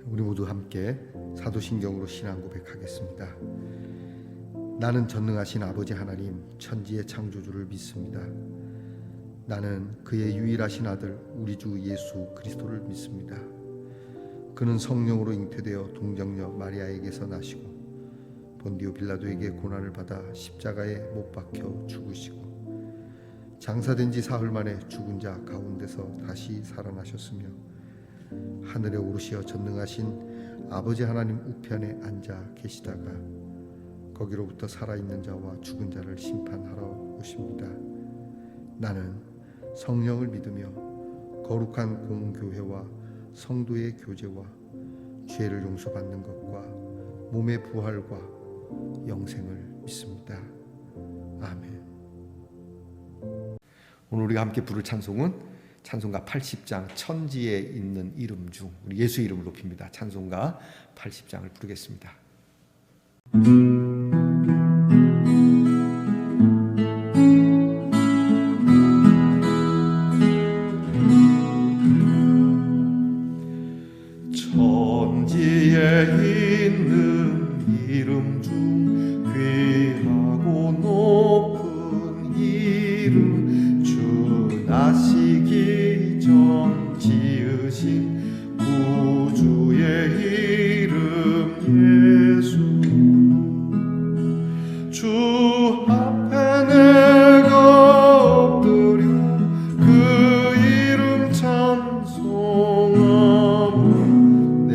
우리 모두 함께 사도신경으로 신앙 고백하겠습니다. 나는 전능하신 아버지 하나님 천지의 창조주를 믿습니다. 나는 그의 유일하신 아들 우리 주 예수 그리스도를 믿습니다. 그는 성령으로 잉태되어 동정녀 마리아에게서 나시고 본디오 빌라도에게 고난을 받아 십자가에 못 박혀 죽으시고 장사된 지 사흘 만에 죽은 자 가운데서 다시 살아나셨으며 하늘에 오르시어 전능하신 아버지 하나님 우편에 앉아 계시다가 거기로부터 살아있는 자와 죽은 자를 심판하러 오십니다. 나는 성령을 믿으며 거룩한 공교회와 성도의 교제와 죄를 용서받는 것과 몸의 부활과 영생을 믿습니다. 아멘. 오늘 우리가 함께 부를 찬송은 찬송가 80장 천지에 있는 이름 중 우리 예수 이름을 높입니다. 찬송가 80장을 부르겠습니다. 천지에 있는 이름 중 귀하고 높은 이름 주 나시기 전 지으신 구주의 이름 예수 주 앞에 내가 엎드려 그 이름 찬송하며 내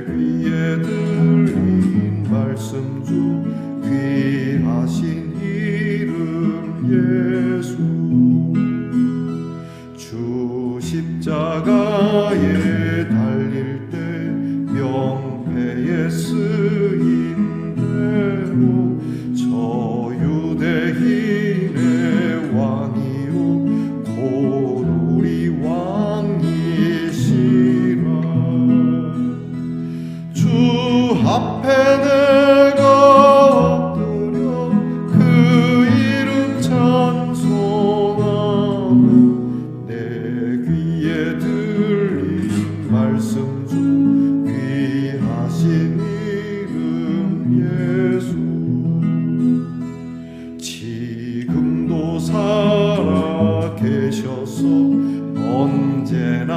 귀에 들린 말씀 중 귀하신 이름 예수 주 십자가에 달릴 때 명패에 쓰인 대로 저 유대인의 왕이요 곧 우리 왕이시라 주 앞에 내가 엎드려 그 이름 찬송하며 내 귀에 들린 말씀 중 귀하신 이름 예수 지금도 살아 계셔서 언제나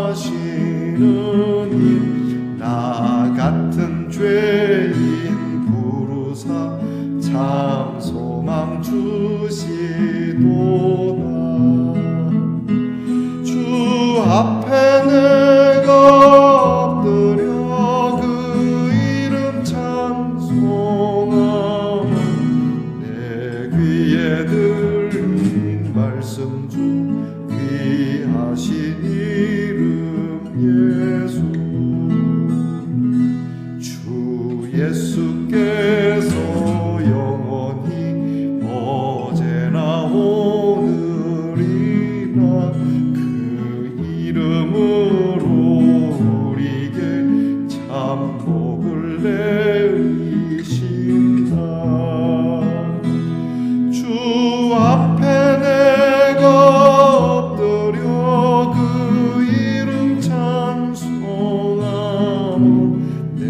하시는 일 나 같은 죄인 부르사 참 소망 주시도다 주 앞에 내가 엎드려 그 이름 찬송하며 내 귀에 들린 말씀 중 귀하신 이름 예수 주 예수께서 영원히 어제나 오늘이나 그 이름으로 우리에게 참 복을 내리신다 주 앞에 내가 엎드려 그 이름 찬송하며 내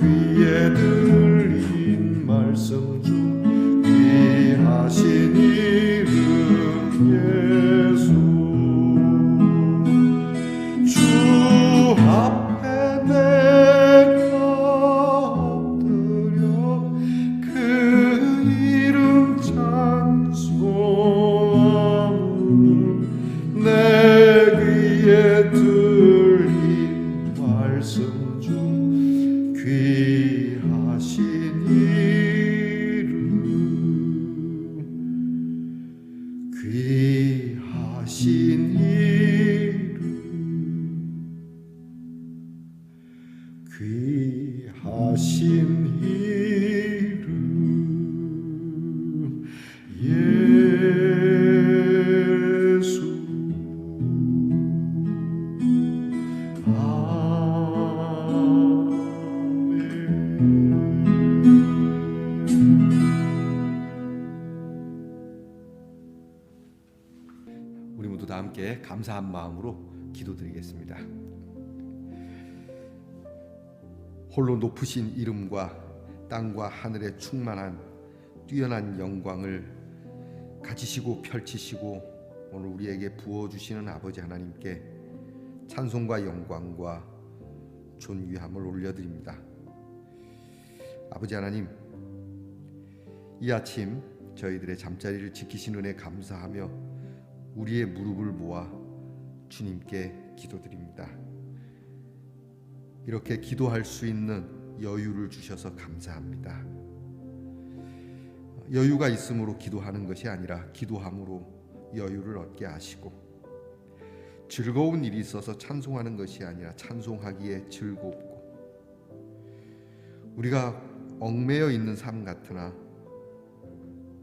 귀에 들린 말씀 중 귀하신 이름 예수 주 앞에 내가 엎드려 그 이름 찬송하며 내 귀에 들린 말씀 중 귀하신 이름 귀하신 이름 귀하신 이름 예수 우리 모두 다 함께 감사한 마음으로 기도드리겠습니다. 홀로 높으신 이름과 땅과 하늘에 충만한 뛰어난 영광을 가지시고 펼치시고 오늘 우리에게 부어주시는 아버지 하나님께 찬송과 영광과 존귀함을 올려드립니다. 아버지 하나님, 이 아침 저희들의 잠자리를 지키신 은혜 감사하며 우리의 무릎을 모아 주님께 기도드립니다. 이렇게 기도할 수 있는 여유를 주셔서 감사합니다. 여유가 있으므로 기도하는 것이 아니라 기도함으로 여유를 얻게 하시고, 즐거운 일이 있어서 찬송하는 것이 아니라 찬송하기에 즐겁고, 우리가 얽매여 있는 삶 같으나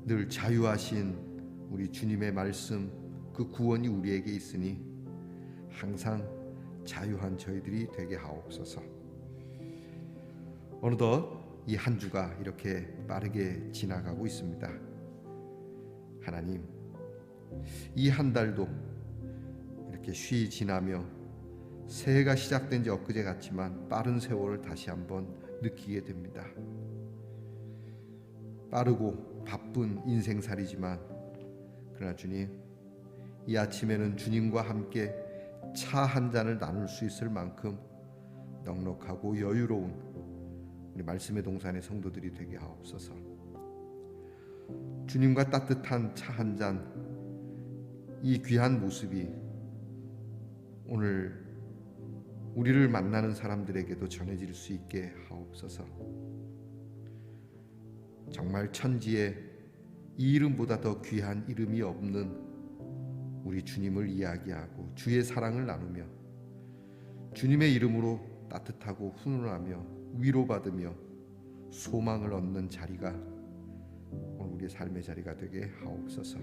늘 자유하신 우리 주님의 말씀, 그 구원이 우리에게 있으니 항상 자유한 저희들이 되게 하옵소서. 어느덧 이 한 주가 이렇게 빠르게 지나가고 있습니다. 하나님, 이 한 달도 이렇게 쉬이 지나며 새해가 시작된 지 엊그제 같지만 빠른 세월을 다시 한번 느끼게 됩니다. 빠르고 바쁜 인생살이지만 그러나 주님, 이 아침에는 주님과 함께 차 한 잔을 나눌 수 있을 만큼 넉넉하고 여유로운 우리 말씀의 동산의 성도들이 되게 하옵소서. 주님과 따뜻한 차 한 잔, 이 귀한 모습이 오늘 우리를 만나는 사람들에게도 전해질 수 있게 하옵소서. 정말 천지에 이 이름보다 더 귀한 이름이 없는 우리 주님을 이야기하고 주의 사랑을 나누며 주님의 이름으로 따뜻하고 훈훈하며 위로받으며 소망을 얻는 자리가 오늘 우리의 삶의 자리가 되게 하옵소서.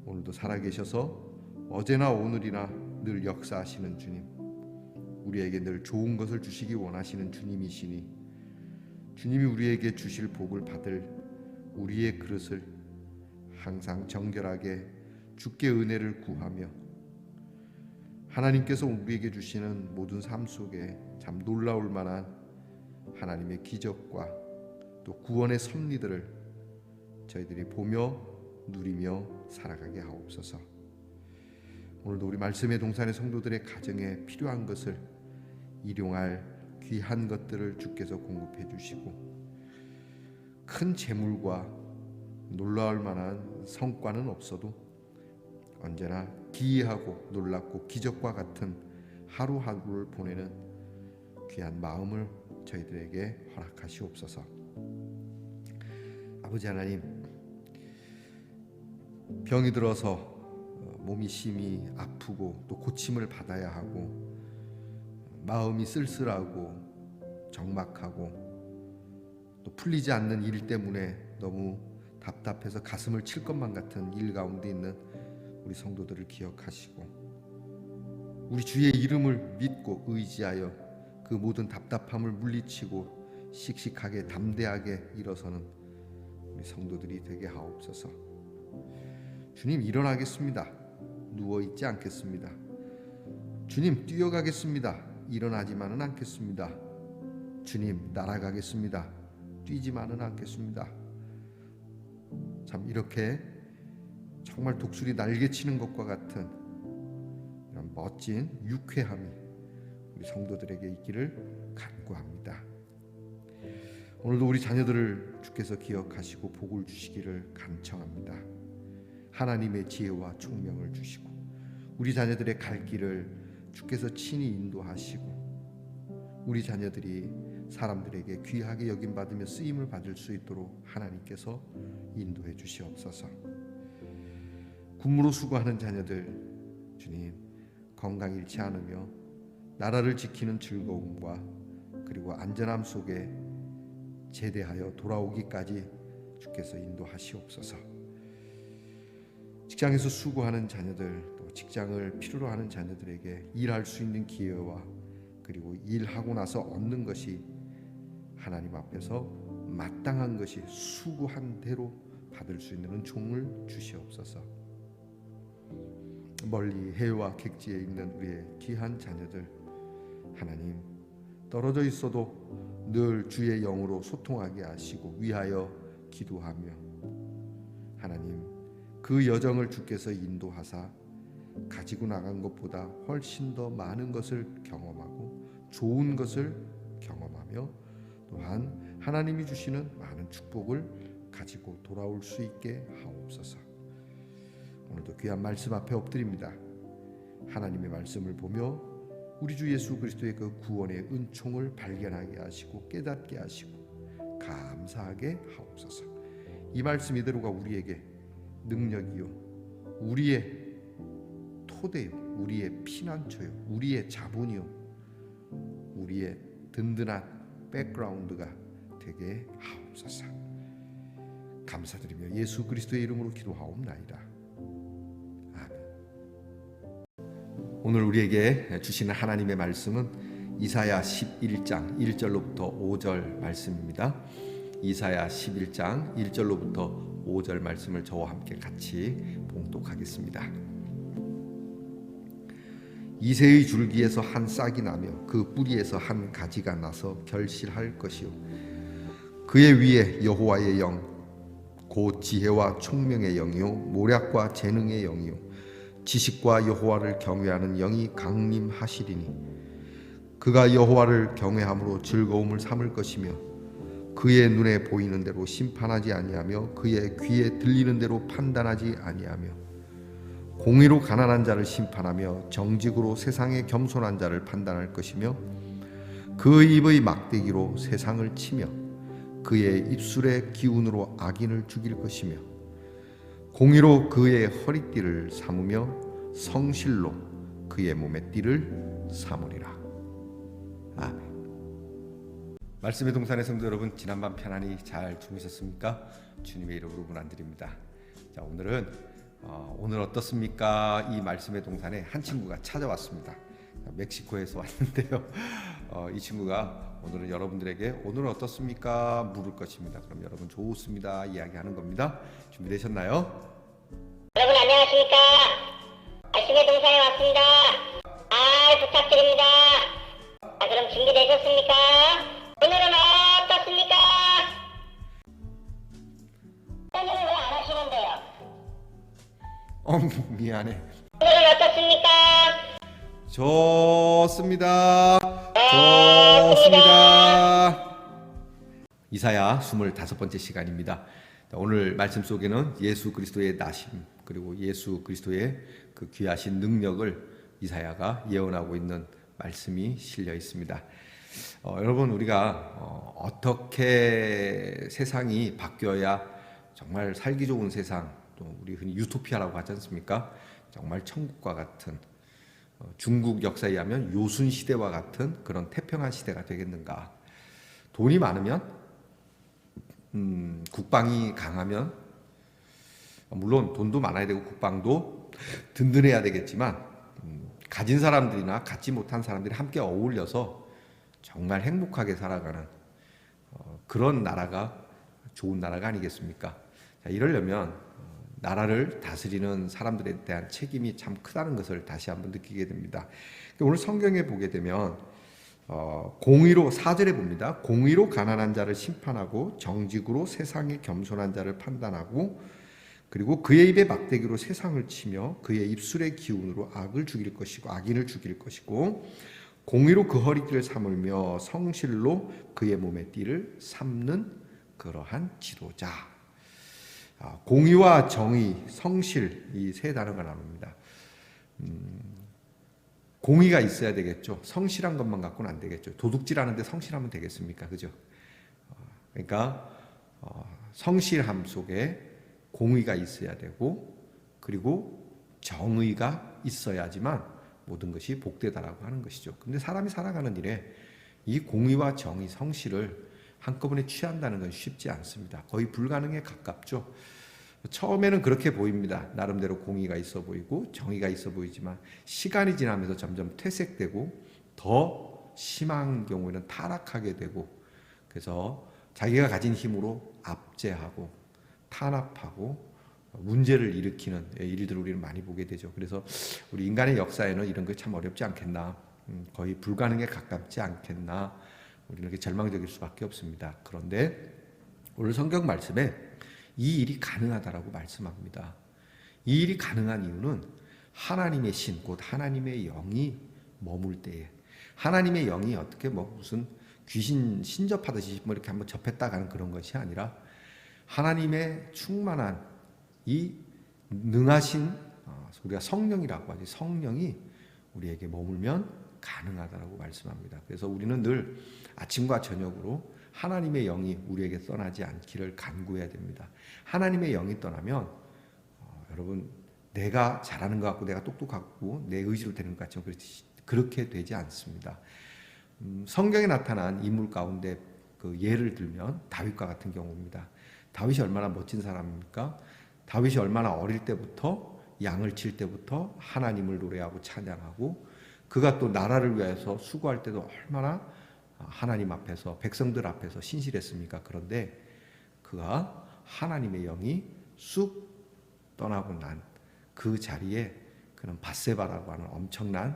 오늘도 살아계셔서 어제나 오늘이나 늘 역사하시는 주님, 우리에게 늘 좋은 것을 주시기 원하시는 주님이시니 주님이 우리에게 주실 복을 받을 우리의 그릇을 항상 정결하게 주께 은혜를 구하며 하나님께서 우리에게 주시는 모든 삶 속에 참 놀라울 만한 하나님의 기적과 또 구원의 섭리들을 저희들이 보며 누리며 살아가게 하옵소서. 오늘도 우리 말씀의 동산의 성도들의 가정에 필요한 것을 일용할 귀한 것들을 주께서 공급해 주시고, 큰 재물과 놀라울 만한 성과는 없어도 언제나 기이하고 놀랍고 기적과 같은 하루하루를 보내는 귀한 마음을 저희들에게 허락하시옵소서. 아버지 하나님, 병이 들어서 몸이 심히 아프고 또 고침을 받아야 하고 마음이 쓸쓸하고 적막하고 또 풀리지 않는 일 때문에 너무 답답해서 가슴을 칠 것만 같은 일 가운데 있는 우리 성도들을 기억하시고, 우리 주의 이름을 믿고 의지하여 그 모든 답답함을 물리치고 씩씩하게 담대하게 일어서는 우리 성도들이 되게 하옵소서. 주님, 일어나겠습니다. 누워있지 않겠습니다. 주님, 뛰어가겠습니다. 일어나지만은 않겠습니다. 주님, 날아가겠습니다. 뛰지만은 않겠습니다. 참 이렇게 정말 독수리 날개치는 것과 같은 이런 멋진 유쾌함이 우리 성도들에게 있기를 간구합니다. 오늘도 우리 자녀들을 주께서 기억하시고 복을 주시기를 간청합니다. 하나님의 지혜와 총명을 주시고 우리 자녀들의 갈 길을 주께서 친히 인도하시고 우리 자녀들이 사람들에게 귀하게 여김받으며 쓰임을 받을 수 있도록 하나님께서 인도해 주시옵소서. 군무로 수고하는 자녀들, 주님 건강 잃지 않으며 나라를 지키는 즐거움과 그리고 안전함 속에 제대하여 돌아오기까지 주께서 인도하시옵소서. 직장에서 수고하는 자녀들, 또 직장을 필요로 하는 자녀들에게 일할 수 있는 기회와 그리고 일하고 나서 얻는 것이 하나님 앞에서 마땅한 것이 수고한 대로 받을 수 있는 은총을 주시옵소서. 멀리 해외와 객지에 있는 우리의 귀한 자녀들, 하나님 떨어져 있어도 늘 주의 영으로 소통하게 하시고 위하여 기도하며 하나님 그 여정을 주께서 인도하사 가지고 나간 것보다 훨씬 더 많은 것을 경험하고 좋은 것을 경험하며 또한 하나님이 주시는 많은 축복을 가지고 돌아올 수 있게 하옵소서. 오늘도 귀한 말씀 앞에 엎드립니다. 하나님의 말씀을 보며 우리 주 예수 그리스도의 그 구원의 은총을 발견하게 하시고 깨닫게 하시고 감사하게 하옵소서. 이 말씀 이대로가 우리에게 능력이요 우리의 토대요 우리의 피난처요 우리의 자본이요 우리의 든든한 백그라운드가 되게 하옵소서. 감사드리며 예수 그리스도의 이름으로 기도하옵나이다. 아멘. 오늘 우리에게 주시는 하나님의 말씀은 이사야 11장 1절로부터 5절 말씀입니다. 이사야 11장 1절로부터 5절 말씀을 저와 함께 같이 봉독하겠습니다. 이새의 줄기에서 한 싹이 나며 그 뿌리에서 한 가지가 나서 결실할 것이요 그의 위에 여호와의 영 곧 지혜와 총명의 영이요 모략과 재능의 영이요 지식과 여호와를 경외하는 영이 강림하시리니 그가 여호와를 경외함으로 즐거움을 삼을 것이며 그의 눈에 보이는 대로 심판하지 아니하며 그의 귀에 들리는 대로 판단하지 아니하며 공의로 가난한 자를 심판하며 정직으로 세상에 겸손한 자를 판단할 것이며 그 입의 막대기로 세상을 치며 그의 입술의 기운으로 악인을 죽일 것이며 공의로 그의 허리띠를 삼으며 성실로 그의 몸의 띠를 삼으리라. 아멘. 말씀의 동산의 성도 여러분, 지난밤 편안히 잘 주무셨습니까? 주님의 이름으로 문안드립니다. 자, 오늘은 오늘 어떻습니까? 이 말씀의 동산에 한 친구가 찾아왔습니다. 멕시코에서 왔는데요. 이 친구가 오늘은 여러분들에게 오늘 어떻습니까? 물을 것입니다. 그럼 여러분 좋습니다. 이야기하는 겁니다. 준비되셨나요? 여러분 안녕하십니까? 말씀의 동산에 왔습니다. 부탁드립니다. 그럼 준비되셨습니까? 오늘은 어떻습니까? 설명을 왜 안 하시는데요? 미안해. 오늘은 어떻습니까? 좋습니다. 이사야 25번째 시간입니다. 오늘 말씀 속에는 예수 그리스도의 나심 그리고 예수 그리스도의 그 귀하신 능력을 이사야가 예언하고 있는 말씀이 실려 있습니다. 여러분 우리가 어떻게 세상이 바뀌어야 정말 살기 좋은 세상, 또 우리 흔히 유토피아라고 하지 않습니까? 정말 천국과 같은 중국 역사에 의하면 요순 시대와 같은 그런 태평한 시대가 되겠는가? 돈이 많으면 국방이 강하면 물론 돈도 많아야 되고 국방도 든든해야 되겠지만 가진 사람들이나 갖지 못한 사람들이 함께 어울려서 정말 행복하게 살아가는 그런 나라가 좋은 나라가 아니겠습니까? 자, 이러려면 나라를 다스리는 사람들에 대한 책임이 참 크다는 것을 다시 한번 느끼게 됩니다. 오늘 성경에 보게 되면 공의로 4절에 봅니다. 공의로 가난한 자를 심판하고 정직으로 세상에 겸손한 자를 판단하고 그리고 그의 입에 막대기로 세상을 치며 그의 입술의 기운으로 악을 죽일 것이고 악인을 죽일 것이고 공의로 그 허리띠를 삼으며 성실로 그의 몸의 띠를 삼는 그러한 지도자. 공의와 정의, 성실 이 세 단어가 나옵니다. 공의가 있어야 되겠죠. 성실한 것만 갖고는 안 되겠죠. 도둑질하는데 성실하면 되겠습니까? 그죠? 그러니까 성실함 속에 공의가 있어야 되고 그리고 정의가 있어야지만 모든 것이 복되다라고 하는 것이죠. 근데 사람이 살아가는 일에 이 공의와 정의, 성실을 한꺼번에 취한다는 건 쉽지 않습니다. 거의 불가능에 가깝죠. 처음에는 그렇게 보입니다. 나름대로 공의가 있어 보이고 정의가 있어 보이지만 시간이 지나면서 점점 퇴색되고 더 심한 경우에는 타락하게 되고 그래서 자기가 가진 힘으로 압제하고 탄압하고 문제를 일으키는 일들을 우리는 많이 보게 되죠. 그래서 우리 인간의 역사에는 이런 게 참 어렵지 않겠나. 거의 불가능에 가깝지 않겠나, 우리는 이렇게 절망적일 수밖에 없습니다. 그런데 오늘 성경 말씀에 이 일이 가능하다라고 말씀합니다. 이 일이 가능한 이유는 하나님의 신, 곧 하나님의 영이 머물 때에, 하나님의 영이 어떻게 무슨 귀신 신접하듯이 이렇게 한번 접했다 가는 그런 것이 아니라 하나님의 충만한 이 능하신, 우리가 성령이라고 하지, 성령이 우리에게 머물면 가능하다라고 말씀합니다. 그래서 우리는 늘 아침과 저녁으로 하나님의 영이 우리에게 떠나지 않기를 간구해야 됩니다. 하나님의 영이 떠나면 여러분, 내가 잘하는 것 같고 내가 똑똑하고 내 의지로 되는 것 같지만 그렇게 되지 않습니다. 성경에 나타난 인물 가운데 그 예를 들면 다윗과 같은 경우입니다. 다윗이 얼마나 멋진 사람입니까? 다윗이 얼마나 어릴 때부터, 양을 칠 때부터 하나님을 노래하고 찬양하고, 그가 또 나라를 위해서 수고할 때도 얼마나 하나님 앞에서, 백성들 앞에서 신실했습니까? 그런데 그가 하나님의 영이 쑥 떠나고 난 그 자리에 그는 밧세바라고 하는 엄청난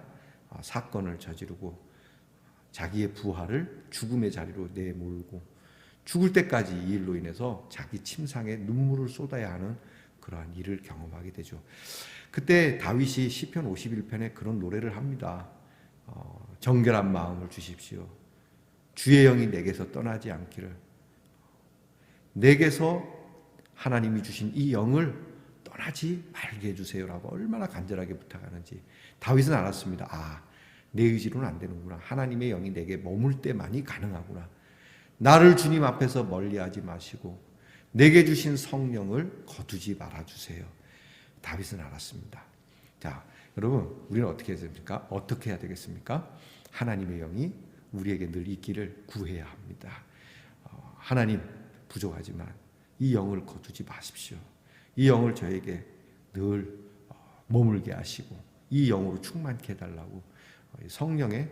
사건을 저지르고 자기의 부하를 죽음의 자리로 내몰고 죽을 때까지 이 일로 인해서 자기 침상에 눈물을 쏟아야 하는 그러한 일을 경험하게 되죠. 그때 다윗이 시편 51편에 그런 노래를 합니다. 정결한 마음을 주십시오. 주의 영이 내게서 떠나지 않기를. 내게서 하나님이 주신 이 영을 떠나지 말게 해주세요라고 얼마나 간절하게 부탁하는지. 다윗은 알았습니다. 내 의지로는 안 되는구나. 하나님의 영이 내게 머물 때만이 가능하구나. 나를 주님 앞에서 멀리하지 마시고 내게 주신 성령을 거두지 말아주세요. 다윗은 알았습니다. 자, 여러분, 우리는 어떻게 해야 됩니까? 어떻게 해야 되겠습니까? 하나님의 영이 우리에게 늘 있기를 구해야 합니다. 하나님, 부족하지만 이 영을 거두지 마십시오. 이 영을 저에게 늘 머물게 하시고 이 영으로 충만케 해달라고 성령의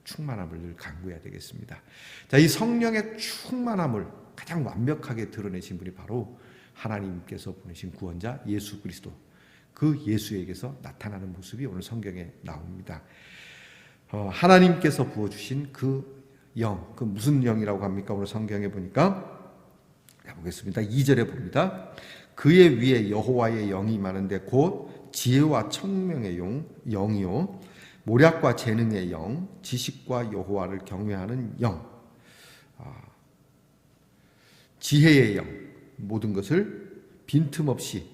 충만함을 늘 간구해야 되겠습니다. 자, 이 성령의 충만함을 가장 완벽하게 드러내신 분이 바로 하나님께서 보내신 구원자 예수 그리스도, 그 예수에게서 나타나는 모습이 오늘 성경에 나옵니다. 하나님께서 부어주신 그 영, 그 무슨 영이라고 합니까? 오늘 성경에 보니까 보겠습니다. 2절에 봅니다. 그의 위에 여호와의 영이 많은데 곧 지혜와 청명의 영이요 모략과 재능의 영, 지식과 여호와를 경외하는 영, 지혜의 영, 모든 것을 빈틈없이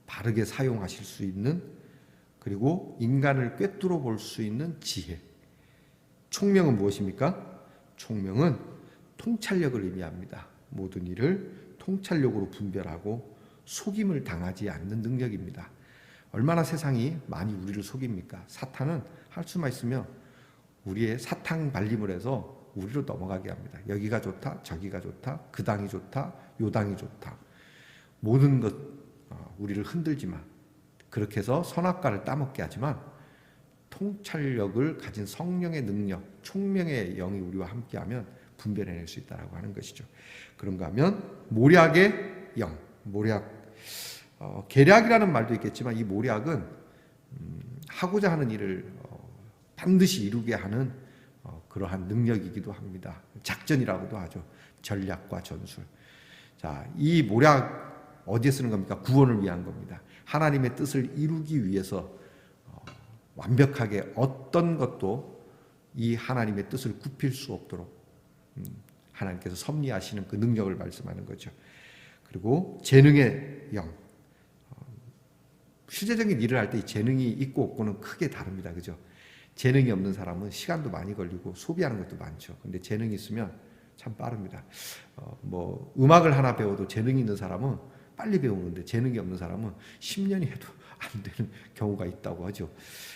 바르게 사용하실 수 있는, 그리고 인간을 꿰뚫어 볼 수 있는 지혜. 총명은 무엇입니까? 총명은 통찰력을 의미합니다. 모든 일을 통찰력으로 분별하고 속임을 당하지 않는 능력입니다. 얼마나 세상이 많이 우리를 속입니까? 사탄은 할 수만 있으면 우리의 사탕 발림을 해서 우리로 넘어가게 합니다. 여기가 좋다, 저기가 좋다, 그 당이 좋다, 요 당이 좋다. 모든 것 우리를 흔들지만, 그렇게 해서 선악과를 따먹게 하지만 통찰력을 가진 성령의 능력, 총명의 영이 우리와 함께하면 분별해낼 수 있다라고 하는 것이죠. 그런가 하면 모략의 영, 계략이라는 말도 있겠지만 이 모략은 하고자 하는 일을 반드시 이루게 하는 그러한 능력이기도 합니다. 작전이라고도 하죠. 전략과 전술. 자, 이 모략 어디에 쓰는 겁니까? 구원을 위한 겁니다. 하나님의 뜻을 이루기 위해서 완벽하게 어떤 것도 이 하나님의 뜻을 굽힐 수 없도록 하나님께서 섭리하시는 그 능력을 말씀하는 거죠. 그리고 재능의 영. 실제적인 일을 할 때 이 재능이 있고 없고는 크게 다릅니다. 그죠? 재능이 없는 사람은 시간도 많이 걸리고 소비하는 것도 많죠. 근데 재능이 있으면 참 빠릅니다. 음악을 하나 배워도 재능이 있는 사람은 빨리 배우는데 재능이 없는 사람은 10년이 해도 안 되는 경우가 있다고 하죠.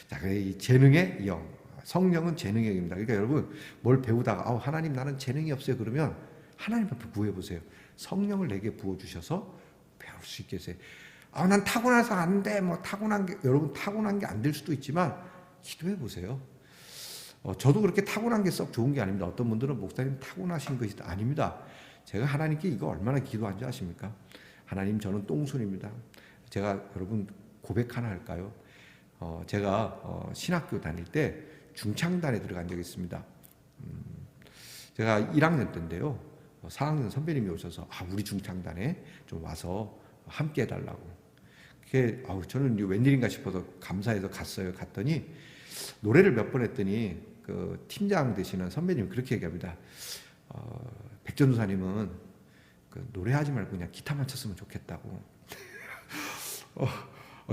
자, 이 재능의 영, 성령은 재능의 영입니다. 그러니까 여러분 뭘 배우다가 하나님 나는 재능이 없어요 그러면 하나님 앞에 구해보세요. 성령을 내게 부어주셔서 배울 수 있게 해주세요. 난 타고나서 안 돼. 여러분 타고난 게 안 될 수도 있지만 기도해 보세요. 저도 그렇게 타고난 게 썩 좋은 게 아닙니다. 어떤 분들은 목사님 타고나신 것이 아닙니다. 제가 하나님께 이거 얼마나 기도한 줄 아십니까? 하나님 저는 똥손입니다. 제가 여러분 고백 하나 할까요? 제가 신학교 다닐 때 중창단에 들어간 적이 있습니다. 제가 1학년 때인데요. 4학년 선배님이 오셔서 우리 중창단에 좀 와서 함께 해달라고. 그게 저는 웬일인가 싶어서 감사해서 갔어요. 갔더니 노래를 몇 번 했더니 그 팀장 되시는 선배님이 그렇게 얘기합니다. 백전도사님은 그 노래하지 말고 그냥 기타만 쳤으면 좋겠다고.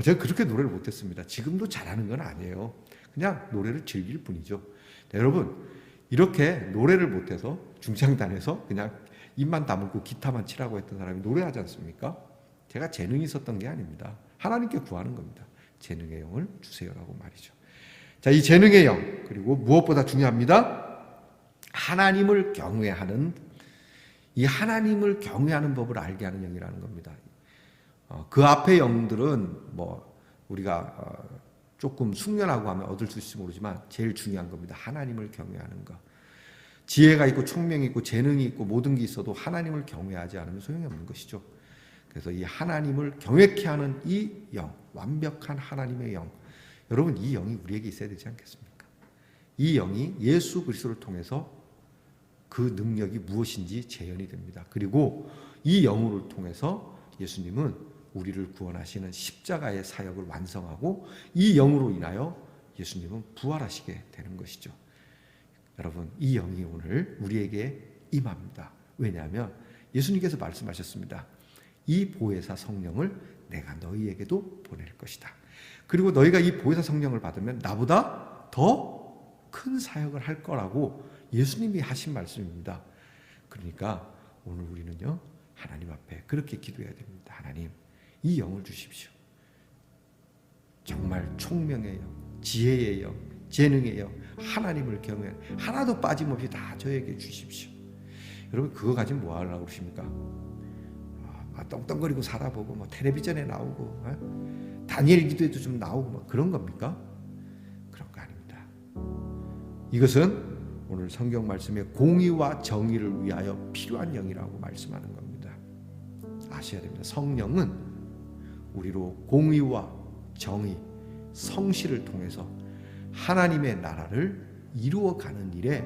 제가 그렇게 노래를 못했습니다. 지금도 잘하는 건 아니에요. 그냥 노래를 즐길 뿐이죠. 네, 여러분 이렇게 노래를 못해서 중창단에서 그냥 입만 다물고 기타만 치라고 했던 사람이 노래하지 않습니까? 제가 재능이 있었던 게 아닙니다. 하나님께 구하는 겁니다. 재능의 영을 주세요라고 말이죠. 자, 이 재능의 영, 그리고 무엇보다 중요합니다. 하나님을 경외하는, 이 하나님을 경외하는 법을 알게 하는 영이라는 겁니다. 그 앞의 영들은 우리가 조금 숙련하고 하면 얻을 수 있을지 모르지만 제일 중요한 겁니다. 하나님을 경외하는 것. 지혜가 있고 총명이 있고 재능이 있고 모든 게 있어도 하나님을 경외하지 않으면 소용이 없는 것이죠. 그래서 이 하나님을 경외케 하는 이 영, 완벽한 하나님의 영, 여러분 이 영이 우리에게 있어야 되지 않겠습니까? 이 영이 예수 그리스도를 통해서 그 능력이 무엇인지 재현이 됩니다. 그리고 이 영을 통해서 예수님은 우리를 구원하시는 십자가의 사역을 완성하고 이 영으로 인하여 예수님은 부활하시게 되는 것이죠. 여러분 이 영이 오늘 우리에게 임합니다. 왜냐하면 예수님께서 말씀하셨습니다. 이 보혜사 성령을 내가 너희에게도 보낼 것이다. 그리고 너희가 이 보혜사 성령을 받으면 나보다 더 큰 사역을 할 거라고 예수님이 하신 말씀입니다. 그러니까 오늘 우리는요 하나님 앞에 그렇게 기도해야 됩니다. 하나님 이 영을 주십시오. 정말 총명의 영, 지혜의 영, 재능의 영, 하나님을 경외하는 하나도 빠짐없이 다 저에게 주십시오. 여러분 그거 가지고 뭐 하려고 그러십니까? 떵떵거리고 살아보고 텔레비전에 나오고 다니엘 기도에도 좀 나오고 그런 겁니까? 그런 거 아닙니다. 이것은 오늘 성경 말씀에 공의와 정의를 위하여 필요한 영이라고 말씀하는 겁니다. 아셔야 됩니다. 성령은 우리로 공의와 정의, 성실을 통해서 하나님의 나라를 이루어가는 일에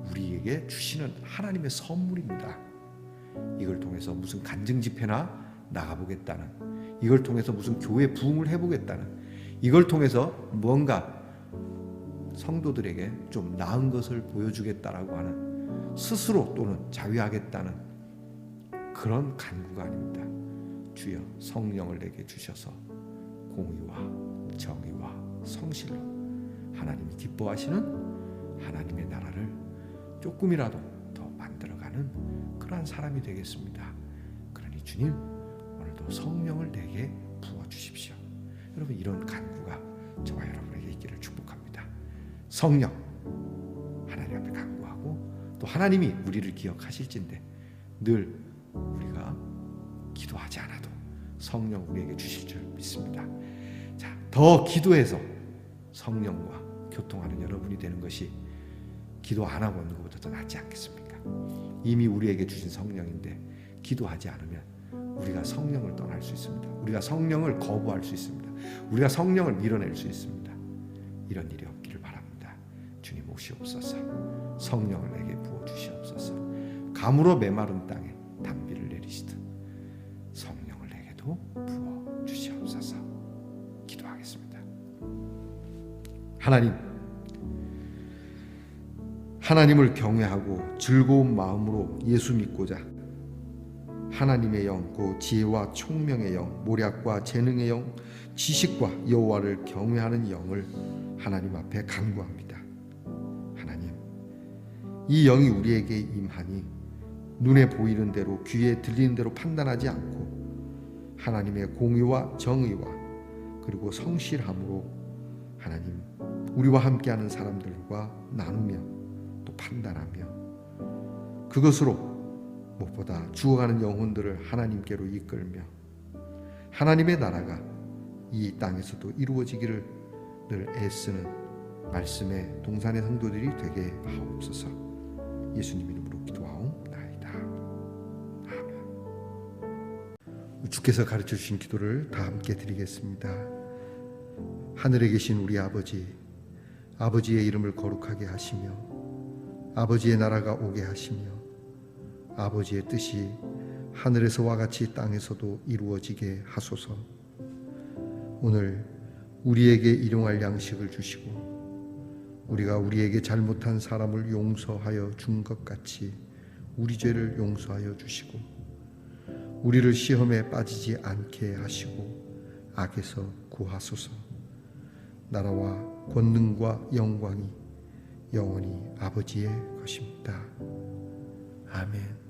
우리에게 주시는 하나님의 선물입니다. 이걸 통해서 무슨 간증 집회나 나가보겠다는, 이걸 통해서 무슨 교회 부흥을 해보겠다는, 이걸 통해서 뭔가 성도들에게 좀 나은 것을 보여주겠다라고 하는, 스스로 또는 자위하겠다는 그런 간구가 아닙니다. 주여 성령을 내게 주셔서 공의와 정의와 성실로 하나님이 기뻐하시는 하나님의 나라를 조금이라도 더 만들어가는 그러한 사람이 되겠습니다. 그러니 주님 오늘도 성령을 내게 부어주십시오. 여러분 이런 간구가 저와 여러분에게 있기를 축복합니다. 성령 하나님 앞에 간구하고 또 하나님이 우리를 기억하실진데 늘 우리가 기도하지 않아도 성령 우리에게 주실 줄 믿습니다. 자, 더 기도해서 성령과 교통하는 여러분이 되는 것이 기도 안 하고 있는 것보다 더 낫지 않겠습니까? 이미 우리에게 주신 성령인데 기도하지 않으면 우리가 성령을 떠날 수 있습니다. 우리가 성령을 거부할 수 있습니다. 우리가 성령을 밀어낼 수 있습니다. 이런 일이 없기를 바랍니다. 주님 오시옵소서. 성령을 내게 부어주시옵소서. 가물어 메마른 땅에 단비를 내리시듯 성령을 내게도 부어주시옵소서. 기도하겠습니다. 하나님을 경외하고 즐거운 마음으로 예수 믿고자 하나님의 영, 그 지혜와 총명의 영, 모략과 재능의 영, 지식과 여호와를 경외하는 영을 하나님 앞에 간구합니다. 하나님, 이 영이 우리에게 임하니 눈에 보이는 대로 귀에 들리는 대로 판단하지 않고 하나님의 공의와 정의와 그리고 성실함으로 하나님 우리와 함께하는 사람들과 나누며 또 판단하며 그것으로 무엇보다 죽어가는 영혼들을 하나님께로 이끌며 하나님의 나라가 이 땅에서도 이루어지기를 늘 애쓰는 말씀의 동산의 성도들이 되게 하옵소서. 예수님 이름으로 기도하옵나이다. 아멘. 주께서 가르쳐 주신 기도를 다 함께 드리겠습니다. 하늘에 계신 우리 아버지, 아버지의 이름을 거룩하게 하시며 아버지의 나라가 오게 하시며 아버지의 뜻이 하늘에서와 같이 땅에서도 이루어지게 하소서. 오늘 우리에게 일용할 양식을 주시고 우리가 우리에게 잘못한 사람을 용서하여 준 것 같이 우리 죄를 용서하여 주시고 우리를 시험에 빠지지 않게 하시고 악에서 구하소서. 나라와 권능과 영광이 영원히 아버지의 것입니다. 아멘.